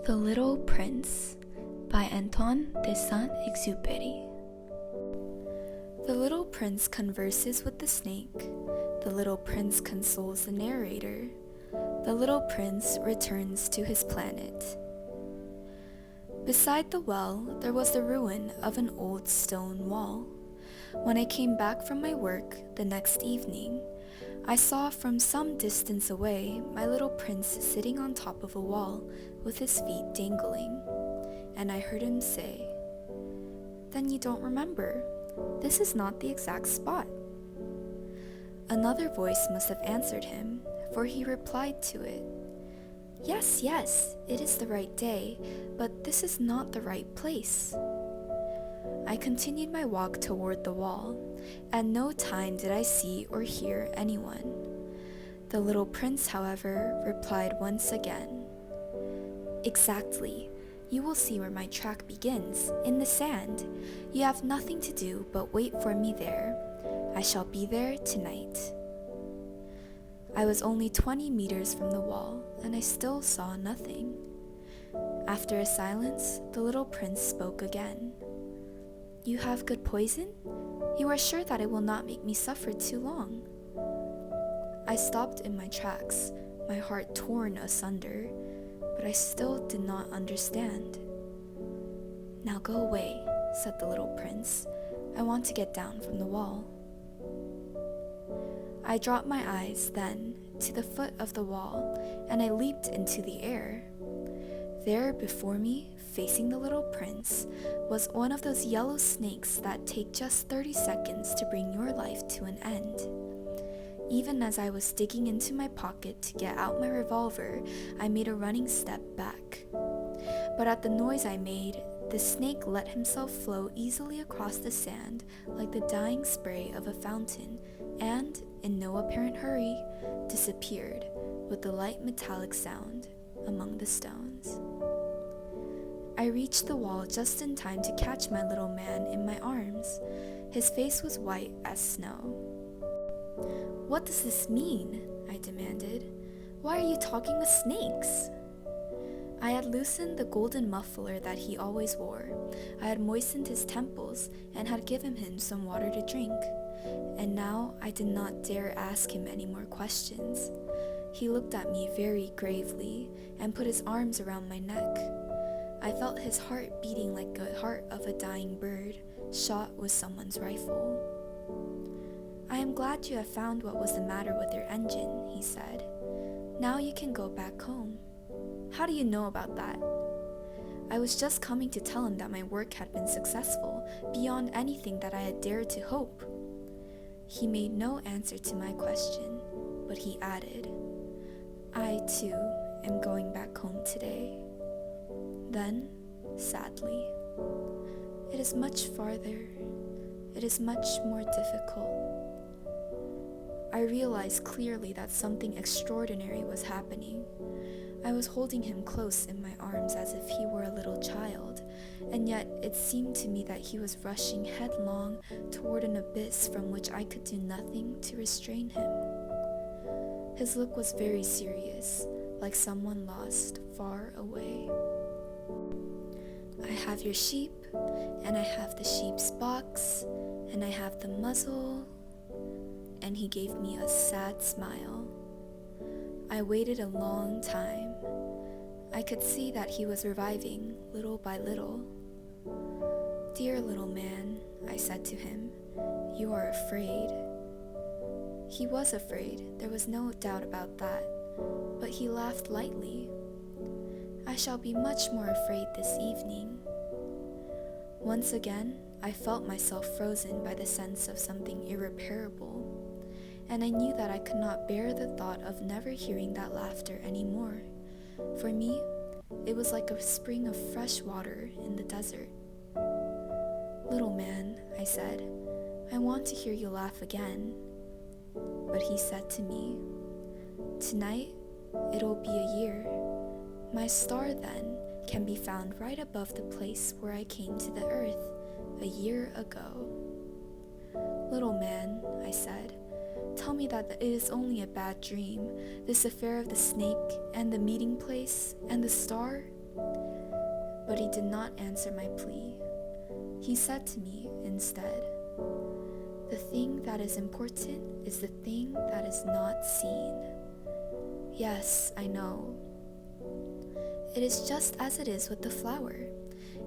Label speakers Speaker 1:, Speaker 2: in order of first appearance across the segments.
Speaker 1: The Little Prince by Antoine de Saint-Exupéry. The little prince converses with the snake. The little prince consoles the narrator. The little prince returns to his planet. Beside the well, there was the ruin of an old stone wall. When I came back from my work the next evening, I saw from some distance away my little prince sitting on top of a wall with his feet dangling, and I heard him say, "Then you don't remember? This is not the exact spot." Another voice must have answered him, for he replied to it, Yes, it is the right day, but this is not the right place." I continued my walk toward the wall. At no time did I see or hear anyone. The little prince, however, replied once again, "Exactly. You will see where my track begins, in the sand. You have nothing to do but wait for me there. I shall be there tonight." I was only 20 meters from the wall, and I still saw nothing. After a silence, the little prince spoke again. "You have good poison? You are sure that it will not make me suffer too long?" I stopped in my tracks, my heart torn asunder, but I still did not understand. "Now go away," said the little prince. "I want to get down from the wall." I dropped my eyes then to the foot of the wall, and I leaped into the air. There before me, facing the little prince, was one of those yellow snakes that take just 30 seconds to bring your life to an end. Even as I was digging into my pocket to get out my revolver, I made a running step back. But at the noise I made, the snake let himself flow easily across the sand like the dying spray of a fountain and, in no apparent hurry, disappeared with a light metallic sound among the stones. I reached the wall just in time to catch my little man in my arms. His face was white as snow. "What does this mean?" I demanded. "Why are you talking with snakes?" I had loosened the golden muffler that he always wore. I had moistened his temples and had given him some water to drink. And now I did not dare ask him any more questions. He looked at me very gravely and put his arms around my neck. I felt his heart beating like the heart of a dying bird shot with someone's rifle. "I am glad you have found what was the matter with your engine," he said. "Now you can go back home." "How do you know about that?" I was just coming to tell him that my work had been successful, beyond anything that I had dared to hope. He made no answer to my question, but he added, "I, too, am going back home today." Then, sadly, "It is much farther. It is much more difficult." I realized clearly that something extraordinary was happening. I was holding him close in my arms as if he were a little child, and yet it seemed to me that he was rushing headlong toward an abyss from which I could do nothing to restrain him. His look was very serious, like someone lost far away. "I have your sheep, and I have the sheep's box, and I have the muzzle," and he gave me a sad smile. I waited a long time. I could see that he was reviving little by little. "Dear little man," I said to him, "you are afraid." He was afraid, there was no doubt about that, but he laughed lightly. "I shall be much more afraid this evening." Once again, I felt myself frozen by the sense of something irreparable, and I knew that I could not bear the thought of never hearing that laughter anymore. For me, it was like a spring of fresh water in the desert. "Little man," I said, "I want to hear you laugh again." But he said to me, "Tonight, it'll be a year. My star, then, can be found right above the place where I came to the earth a year ago." "Little man," I said, "tell me that it is only a bad dream, this affair of the snake, and the meeting place, and the star, But he did not answer my plea. He said to me instead, "The thing that is important is the thing that is not seen." Yes, I know. It is just as it is with the flower.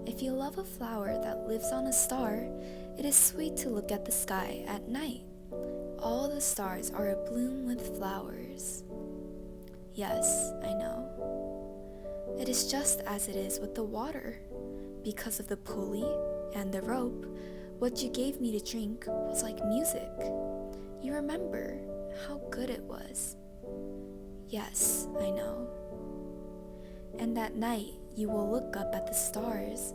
Speaker 1: If you love a flower that lives on a star, it is sweet to look at the sky at night. All the stars are abloom with flowers. Yes, I know. It is just as it is with the water. Because of the pulley and the rope, what you gave me to drink was like music. You remember how good it was. Yes, I know. And at night, you will look up at the stars.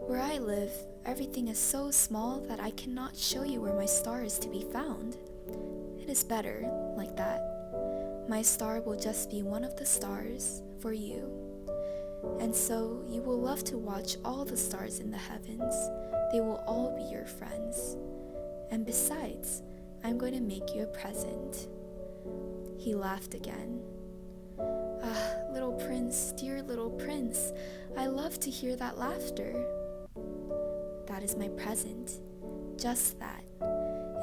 Speaker 1: Where I live, everything is so small that I cannot show you where my star is to be found. It is better like that. My star will just be one of the stars for you. And so you will love to watch all the stars in the heavens. They will all be your friends. And besides, I'm going to make you a present. He laughed again. Ah, little prince, dear little prince, I love to hear that laughter. That is my present. Just that.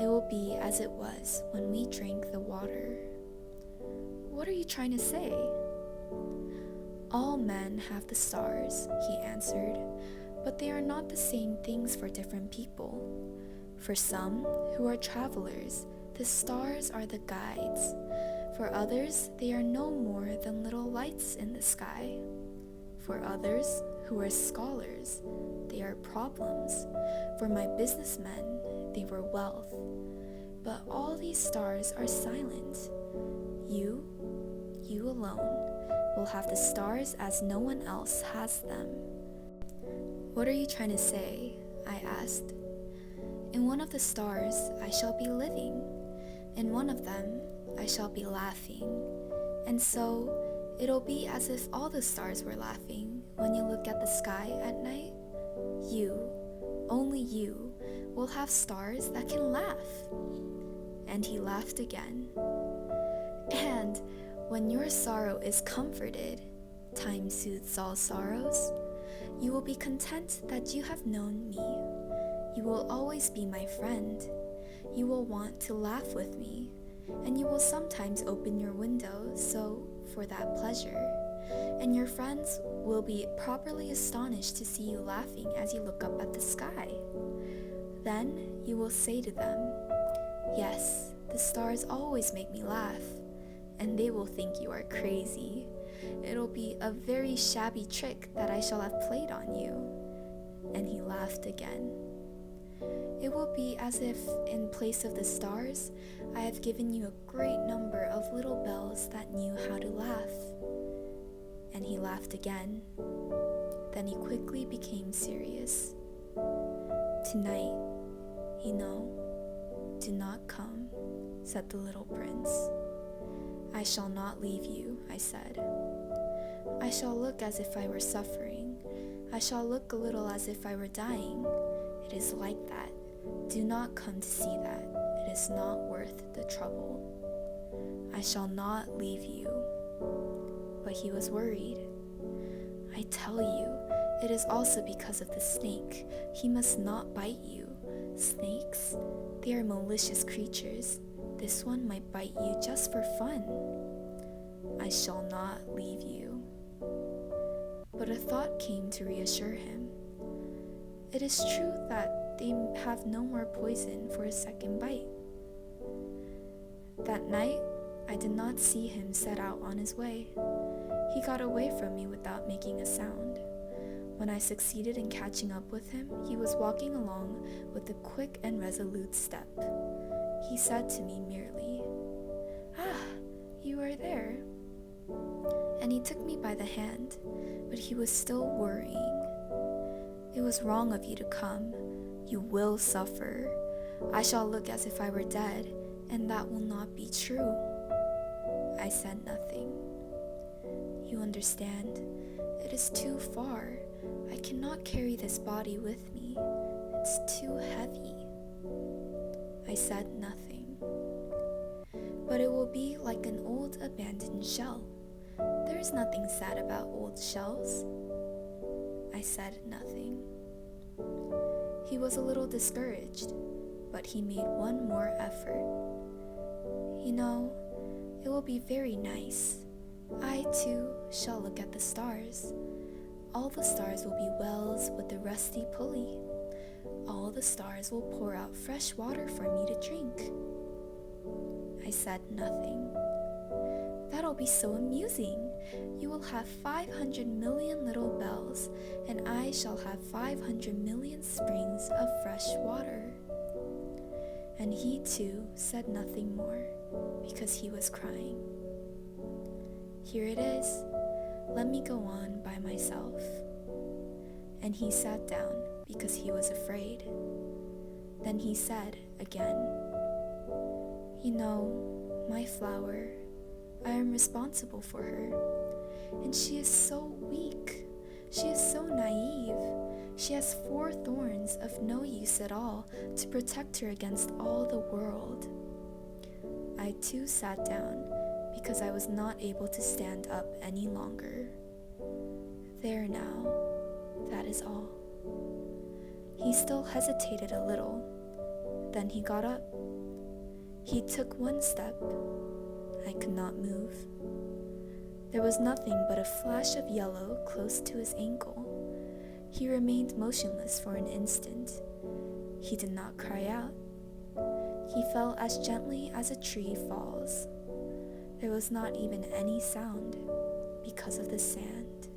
Speaker 1: It will be as it was when we drank the water. What are you trying to say? All men have the stars, he answered, but they are not the same things for different people. For some who are travelers, the stars are the guides. For others, they are no more than little lights in the sky. For others, who are scholars, they are problems. For my businessmen, they were wealth. But all these stars are silent. You alone, will have the stars as no one else has them. What are you trying to say? I asked. In one of the stars, I shall be living. In one of them, I shall be laughing. And so, it'll be as if all the stars were laughing when you look at the sky at night. You, only you, will have stars that can laugh. And he laughed again. And when your sorrow is comforted, time soothes all sorrows, you will be content that you have known me. You will always be my friend. You will want to laugh with me, and you will sometimes open your window for that pleasure. And your friends will be properly astonished to see you laughing as you look up at the sky. Then you will say to them, "Yes, the stars always make me laugh." And they will think you are crazy. It'll be a very shabby trick that I shall have played on you. And he laughed again. It will be as if, in place of the stars, I have given you a great number of little bells that knew how to laugh. And he laughed again. Then he quickly became serious. Tonight, do not come, said the little prince. I shall not leave you, I said. I shall look as if I were suffering. I shall look a little as if I were dying. It is like that. Do not come to see that. It is not worth the trouble. I shall not leave you. But he was worried. I tell you, it is also because of the snake. He must not bite you. Snakes? They are malicious creatures. This one might bite you just for fun. I shall not leave you. But a thought came to reassure him. It is true that they have no more poison for a second bite. That night, I did not see him set out on his way. He got away from me without making a sound. When I succeeded in catching up with him, he was walking along with a quick and resolute step. He said to me merely, "Ah, you are there." And he took me by the hand, but he was still worrying. "It was wrong of you to come. You will suffer. I shall look as if I were dead, and that will not be true." I said nothing. "You understand, it is too far. I cannot carry this body with me. It's too heavy." I said nothing. "But it will be like an old abandoned shell. There is nothing sad about old shells. I said nothing. He was a little discouraged, but he made one more effort. You know, it will be very nice. I, too, shall look at the stars. All the stars will be wells with the rusty pulley. All the stars will pour out fresh water for me to drink. I said nothing. That'll be so amusing. You will have 500 million little bells, and I shall have 500 million springs of fresh water. And he too said nothing more, because he was crying. Here it is. Let me go on by myself. And he sat down because he was afraid. Then he said again, You know, my flower, I am responsible for her. And she is so weak. She is so naive. She has 4 thorns of no use at all to protect her against all the world. I too sat down because I was not able to stand up any longer. There now, that is all. He still hesitated a little. Then he got up. He took 1 step. I could not move. There was nothing but a flash of yellow close to his ankle. He remained motionless for an instant. He did not cry out. He fell as gently as a tree falls. There was not even any sound because of the sand.